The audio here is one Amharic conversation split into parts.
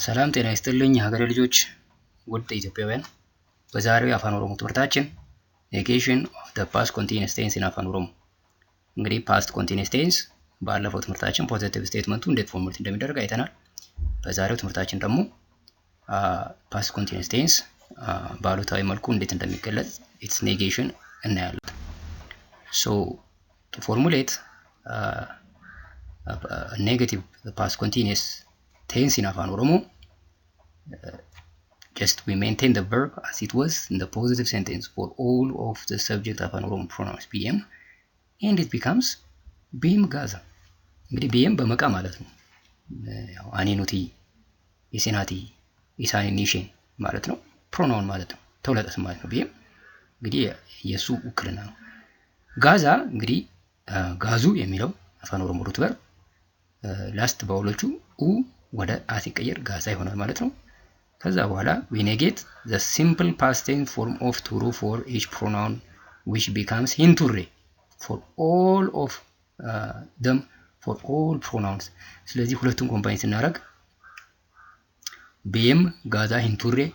ሰላም ጤና ይስጥልኝ ሀገሬ ልጆች ውድ ኢትዮጵያውያን በዛሬው የአፋን ኦሮሞ ትምህርታችን negation of the past continuous tense in አፋን ኦሮሞ እንግዲህ past continuous tense ባለፈው ትምህርታችን ፖዚቲቭ ስቴትመንቱ እንዴት ፎርሙሌት እንደሚደረግ አይተናል። በዛሬው ትምህርታችን ደግሞ past continuous tense ባሉታዊ መልኩ እንዴት እንደሚገለጽ its negation እናያለን። So to formulate a negative past continuous tense in Afaan Oromoo, just we maintain the verb as it was in the positive sentence for all of the subject Afaan Oromoo pronouns BM, and it becomes BM Gaza. እንግዲህ BM በመቃ ማለት ነው። ያው አኒኑቲ፣ ኢሲናቲ፣ ኢሳኒ ኒሽን ማለት ነው። ፕሮናውን ማለት ነው። ተውለጠ ስም ማለት ነው። BM እንግዲህ የሱ ውክልና ነው። ጋዛ እንግዲህ ጋዙ የሚለው አፋን ኦሮሞ ሩት ቨርብ ላስት ባውሎቹ ኡ ወደ አ ሲቀየር ጋዛ ይሆናል ማለት ነው። ከዛ በኋላ we negate the simple past tense form of turu for each pronoun which becomes hinture for all of them for all pronouns. ስለዚህ ሁለቱን ኮምባይን ስናደርግ BM ጋዛ hinture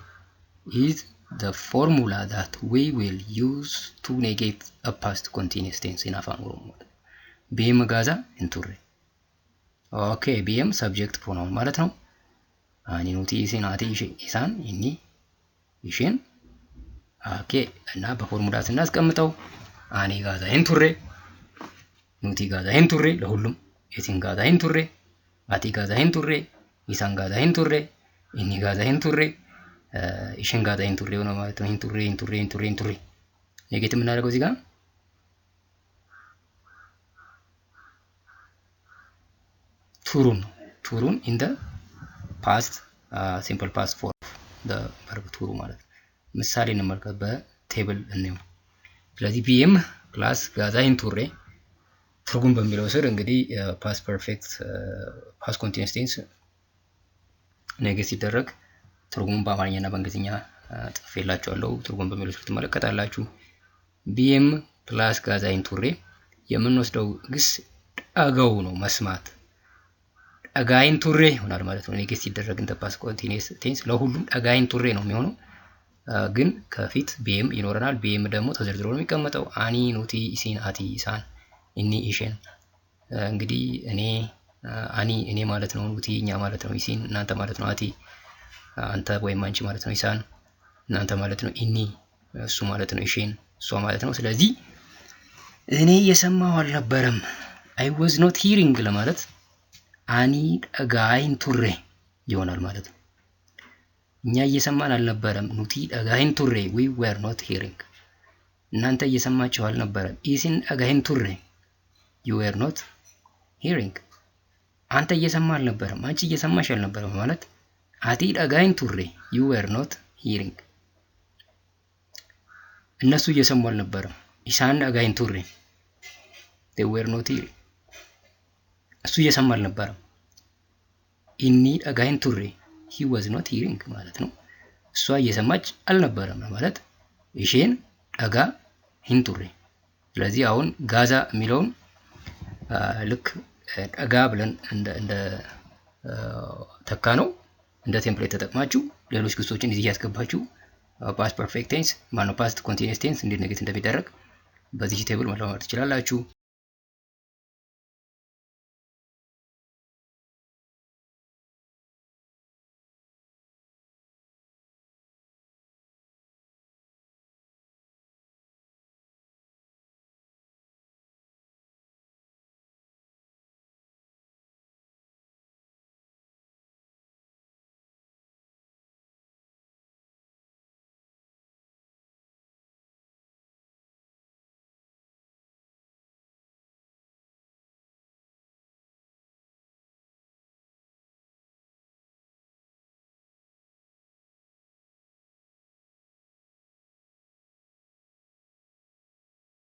is the formula that we will use to negate a past continuous tense in አፋን ኦሮሞ። BM ጋዛ hinture ኦኬ BM ሰብጀክት ፕሮናውን ማለት ነው። አኒኑቲ ኢሲናቲ ኢሳን ኢኒ ኢሽን ኦኬ እና በፎርሙላ ስናስቀምጠው አኒ ጋዛ ሂንቱሬ፣ ኑቲ ጋዛ ሂንቱሬ ለሁሉም፣ ኢሲን ጋዛ ሂንቱሬ፣ አቲ ጋዛ ሂንቱሬ፣ ኢሳን ጋዛ ሂንቱሬ፣ ኢኒ ጋዛ ሂንቱሬ፣ ኢሽን ጋዛ ሂንቱሬ ነው ማለት ነው። ሂንቱሬ ሂንቱሬ ሂንቱሬ ሂንቱሬ ኔጌት የምናደርገው እዚህ ጋር ቱሩን in the past simple past form of the verb ቱሩ ማለት ነው። ምሳሌ እንመልከት በቴብል እንየው። ስለዚህ BM ፕላስ ጋዛ ሂንቱሬ ትርጉም በሚለው ስር እንግዲህ past perfect past continuous tense ኔጌት ሲደረግ ትርጉሙን በአማርኛና በእንግሊዝኛ ጽፌላችኋለሁ። ትርጉም በሚለው ስር ትመለከታላችሁ። BM ፕላስ ጋዛ ሂንቱሬ የምንወስደው ግስ ጠገው ነው መስማት ጠጋይን ቱሬ ይሆናል ማለት ነው። ኔጌት ሲደረግ እንደ ፓስት ኮንቲኒየስ ቴንስ ለሁሉም ጠጋይን ቱሬ ነው የሚሆነው። ግን ከፊት BM ይኖረናል። BM ደግሞ ተዘርዝሮ ነው የሚቀመጠው። አኒ ኑቲ ኢሲን አቲ ኢሳን ኢኒ ኢሽን እንግዲህ አኒ እኔ ማለት ነው። ኑቲ እኛ ማለት ነው። ኢሲን እናንተ ማለት ነው። አቲ አንተ ወይም አንቺ ማለት ነው። ኢሳን እናንተ ማለት ነው። ኢኒ እሱ ማለት ነው። ኢሽን እሷ ማለት ነው። ስለዚህ እኔ እየሰማሁ አልነበረም I was not hearing ለማለት አኒ ጠጋይን ቱሬ ይሆናል ማለት ነው። እኛ እየሰማን አልነበረም። ኑቲ ጠጋይን ቱሬ we were not hearing። እናንተ እየሰማችሁ አልነበረም። ኢሲን ጠጋይን ቱሬ you were not hearing። አንተ እየሰማ አልነበረም፣ አንቺ እየሰማሽ አልነበረም ማለት አቲ ጠጋይን ቱሬ you were not hearing። እነሱ እየሰሙ አልነበረም። ኢሳን ጠጋይን ቱሬ they were not hearing። እሱ እየሰማ አልነበረም። ኢኒ ጠጋይን ቱሬ he was not hearing ማለት ነው። እሷ እየሰማች አልነበረም ማለት ኢሽን ጠጋ ሂንቱሬ። ስለዚህ አሁን ጋዛ የሚለውን ልክ ጠጋ ብለን እንደ ተካ ነው እንደ ቴምፕሌት ተጠቅማችሁ ሌሎች ግሶችን እዚህ ያስገባችሁ ፓስት ፐርፌክት ቴንስ ማነው ፓስት ኮንቲኒየስ ቴንስ እንዴት ኔጌት እንደሚደረግ በዚህ ቴብል መለማመድ ትችላላችሁ።